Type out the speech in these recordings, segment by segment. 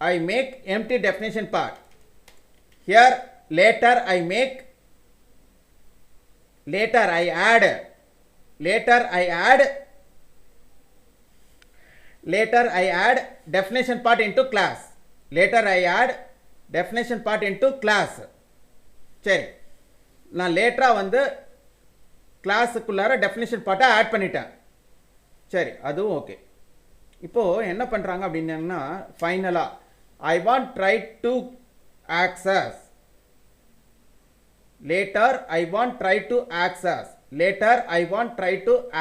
I make empty definition part. Here later I make, later I add definition part into class. Later I add definition part into class. சரி, நான் லேட்டரா வந்து கிளாஸுக்குள்ளார definition பார்ட்டை add பண்ணிட்டேன். சரி, அதுவும் okay. இப்போ என்ன பண்றாங்க அப்படின்னா, ஃபைனலா I want try to access. Later I want try to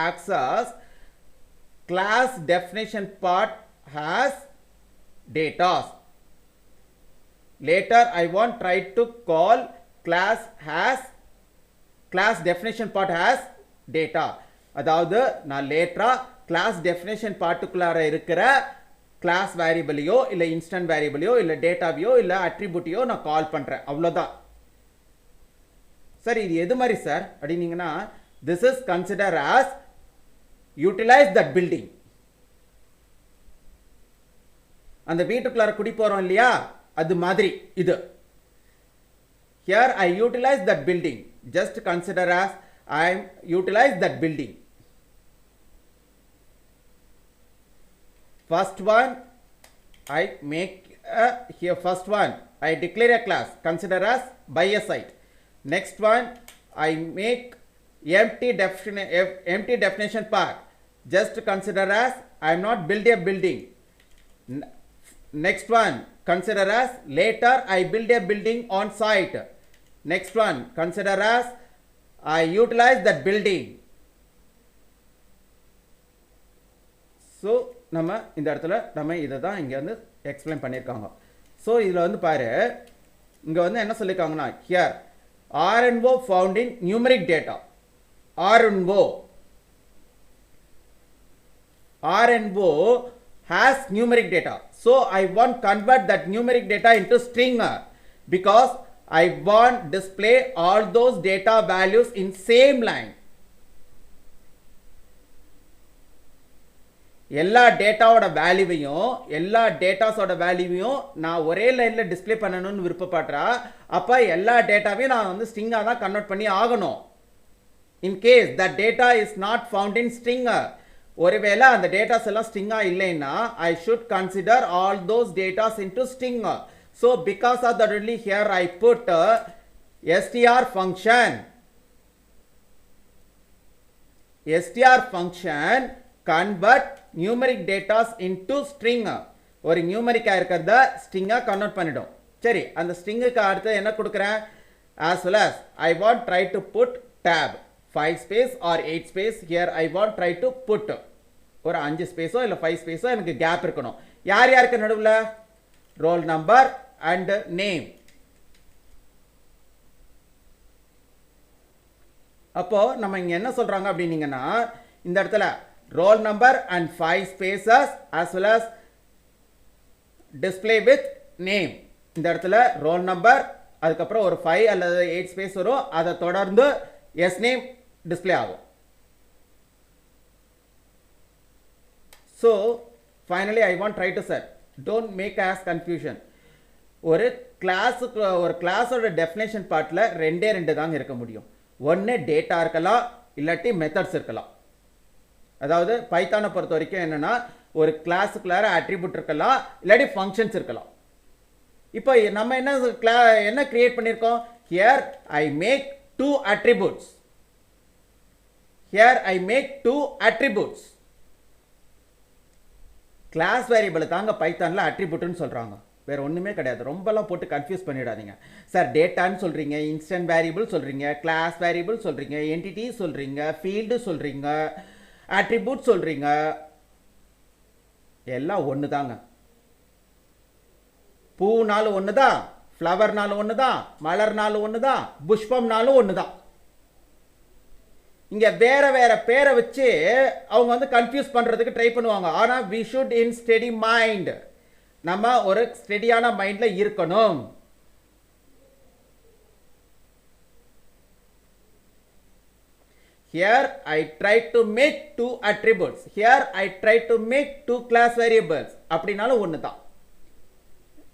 access class definition part has data. Later I want try to call class definition part has data. அதாவது நான் லேட்டரா கிளாஸ் டெஃபினேஷன் பார்ட்டுக்குள்ளார இருக்கிற கிளாஸ் வேரியபிளையோ இல்ல instant வேரியபிளையோ இல்ல டேட்டாவையோ இல்ல அட்ரிபியூட்டையோ நான் கால் பண்றேன், அவ்வளவுதான். சரி, இது எது மாதிரி சார் அப்படின்னீங்கன்னா, this is considered as utilize that building. அந்த வீட்டுக்குள்ளார குடி போறோம் இல்லையா, அது மாதிரி இது. Here I utilize that building. Just consider as I utilize that building. First one I make here first one I declare a class, consider as by a site. Next one I make empty definition part. Just consider as I am not build a building. Next one consider as later I build a building on site. Next one consider as I utilize that building. So நம்ம இந்த இடத்துல நம்ம இதை தான் இங்க வந்து explain பண்ணியிருக்காங்க. So இதில் வந்து பாரு, இங்க வந்து என்ன சொல்லியிருக்காங்கன்னா, here RNO found in numeric data. RNO has numeric data. So I want convert that numeric data into string because I want display all those data values in same line. எல்லா டேட்டாவோட வேல்யூவையும் எல்லா டேட்டாஸோட வேல்யூவையும் நான் ஒரே லைன்ல டிஸ்ப்ளே பண்ணணும்னு விருப்பப்படுறா, அப்ப எல்லா டேட்டாவையும் நான் வந்து ஸ்ட்ரிங்கா தான் கன்வெர்ட் பண்ணி ஆகணும். In case that data is not found in string, ஒருவேளை அந்த டேட்டாஸ் எல்லாம் ஸ்ட்ரிங்கா இல்லைன்னா I should consider all those datas into string. So because of that only here I put str function convert numeric data into string. ஒரு நியூமரிக்கா இருக்கிறத ஸ்ட்ரிங்கா convert பண்ணிடும். சரி, அந்த ஸ்ட்ரிங்குக்கு அடுத்து என்ன கொடுக்கிறேன், as well as I want try to put tab 5 space or 8 space. Here I want try to put ஒரு 5 ஸ்பேஸோ இல்ல 5 ஸ்பேஸோ எனக்கு கேப் இருக்கணும். யார் யாருக்கு நடுவுல, roll number and name. அப்போ நம்ம இங்க என்ன சொல்றாங்க அப்படின்னீங்கன்னா, இந்த இடத்துல roll number and 5 spaces as well as display with name. இந்த இடத்துல roll number அதுக்கப்புறம் ஒரு 5 அல்லது 8 ஸ்பேஸ் வரும், அதை தொடர்ந்து yes name டிஸ்ப்ளே ஆகும். So finally I want try to set, don't make as confusion. ஒரு கிளாஸுக்கு ஒரு கிளாஸோட டெஃபினேஷன் பார்ட்ல ரெண்டு தாங்க இருக்க முடியும். ஒன்னு டேட்டா இருக்கலாம், இல்லாட்டி மெத்தட்ஸ் இருக்கலாம். அதாவது பைத்தானை பொறுத்த வரைக்கும் என்னன்னா, ஒரு கிளாஸுக்குள்ளார அட்ரிபியூட் இருக்கலாம், இல்லாட்டி ஃபங்க்ஷன்ஸ் இருக்கலாம். இப்போ நம்ம என்ன கிரியேட் பண்ணியிருக்கோம், here I make two attributes. Class variable தாங்க பைத்தான்ல அட்ரிபியூட்னு சொல்றாங்க, வேற ஒண்ணுமே கிடையாது. ரொம்பலாம் போட்டு கன்ஃபியூஸ் பண்ணிடாதீங்க. சார் டேட்டான்னு சொல்றீங்க, இன்ஸ்டன்ட் வேரியபிள் சொல்றீங்க, கிளாஸ் வேரியபிள் சொல்றீங்க, என்டிட்டி சொல்றீங்க, ஃபீல்டு சொல்றீங்க, அட்ரிபியூட் சொல்றீங்க, எல்லாம் ஒண்ணுதாங்க. பூனாலும் ஒண்ணுதான், ஃப்ளவர்னாலும் ஒண்ணுதான், மலர்னாலும் ஒண்ணுதான், புஷ்பம்னாலும் ஒண்ணுதான். இங்க வேற வேற பேரை வச்சு அவங்க வந்து கன்ஃபியூஸ் பண்றதுக்கு ட்ரை பண்ணுவாங்க. ஆனா we should in steady mind, நம்ம ஒரு ஸ்டெடியான மைண்ட்ல இருக்கணும். Here I try to make two attributes. Here I try to make two class variables. அப்படினாலும் ஒண்ணுதான்.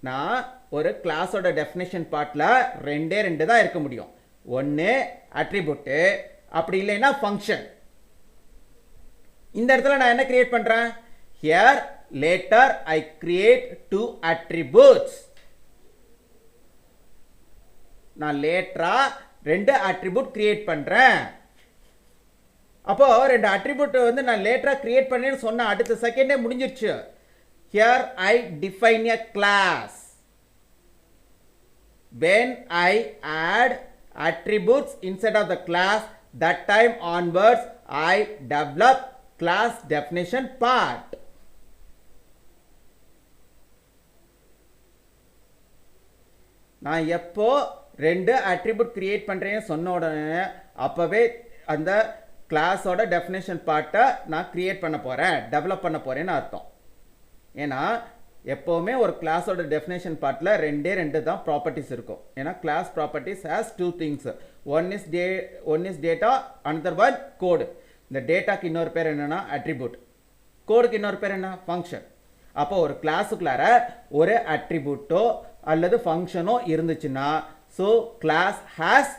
நான் ஒரு கிளாஸோட டெஃபினேஷன் பார்ட்டில் ரெண்டு தான் இருக்க முடியும். ஒன்று அட்ரிபியூட்டு, அப்படி இல்லைன்னா ஃபங்க்ஷன். இந்த இடத்துல நான் என்ன கிரியேட் பண்ணுறேன்? Here later I create 2 attributes. நான் லேட்டரா 2 attribute கிரியேட் பண்ணுறேன். அப்போ 2 attribute வந்து நான் லேட்டரா கிரியேட் பண்ணேன்னு சொன்ன அடுத்த செகண்டே முடிஞ்சிருச்சு. Here I define a class. When I add attributes inside of the class, that time onwards I develop class definition part. நான் எப்போ 2 attribute கிரியேட் பண்ணுறேன்னு சொன்ன உடனே அப்போவே அந்த கிளாஸோட டெஃபினேஷன் பார்ட்டை நான் கிரியேட் பண்ண போகிறேன், டெவலப் பண்ண போகிறேன்னு அர்த்தம். ஏன்னா எப்போவுமே ஒரு கிளாஸோட டெஃபினேஷன் பார்ட்டில் ரெண்டு தான் ப்ராப்பர்ட்டிஸ் இருக்கும். ஏன்னா class properties has 2 things. One is data, another one code. இந்த டேட்டாக்கு இன்னொரு பேர் என்னன்னா அட்ரிபியூட், கோடுக்கு இன்னொரு பேர் என்ன? ஃபங்க்ஷன். அப்போ ஒரு கிளாஸுக்குள்ளார ஒரு அட்ரிபியூட்டோ அல்லது ஃபங்க்ஷனோ இருந்துச்சுன்னா so class has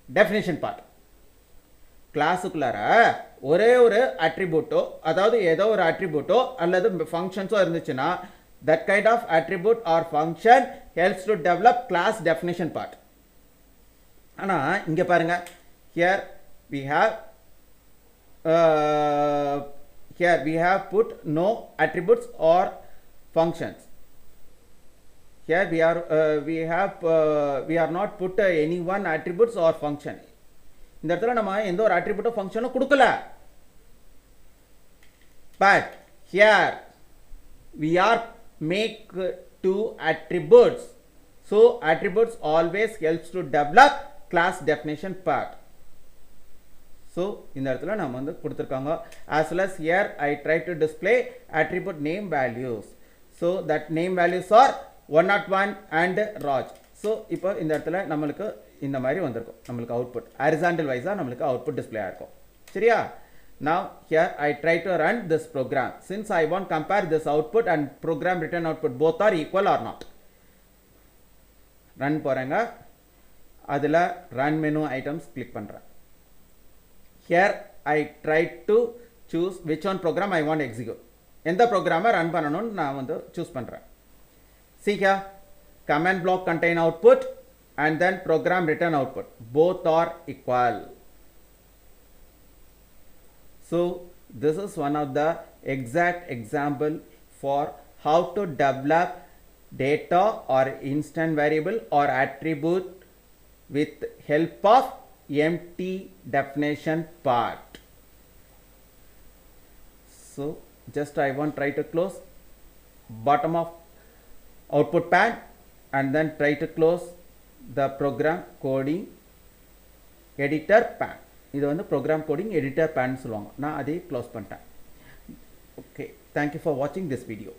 definition part. கிளாஸுக்குள்ளார ஒரே ஒரு அட்ரிபியூட்டோ, அதாவது ஏதோ ஒரு அட்ரிபியூட்டோ அல்லது ஃபங்க்ஷன்ஸோ இருந்துச்சுன்னா that kind of attribute or function helps to develop class definition part. ஆனால் இங்கே பாருங்க, here we have put no attributes or functions. Here we are not put any one attributes or function. இந்த இடத்துல நம்ம எந்த ஒரு attribute ஃபங்க்ஷனும் கொடுக்கல. But here we are make 2 attributes. So attributes always helps to develop class definition part. So இந்த இடத்துல நம்ம வந்து கொடுத்திருக்காங்க. As well as here I try to display attribute name values. So that name values are 101 and Raj. So இப்போ இந்த இடத்துல நம்மளுக்கு இந்த மாதிரி வந்திருக்கும். நம்மளுக்கு அவுட்புட் ஹாரிசான்டல் வைஸா நம்மளுக்கு அவுட்புட் டிஸ்ப்ளே ஆயிருக்கும். சரியா? Now here I try to run this program. Since I want compare this output and program return output both are equal or not. Run போறேங்க. அதில் run menu items click பண்ணுறேன். Here I try to choose which one program I want to execute. எந்த ப்ரோக்ராமை run பண்ணணும்னு நான் வந்து choose பண்ணுறேன். See here, command block contain output and then program return output. Both are equal. So this is one of the exact example for how to develop data or instant variable or attribute with help of empty definition part. So just I want try to close bottom of output pan and then try to close the program coding editor pan. இது வந்து program coding editor pan சொல்லுவாங்க. நான் அதை close பண்ணிட்டேன். Okay, thank you for watching this video.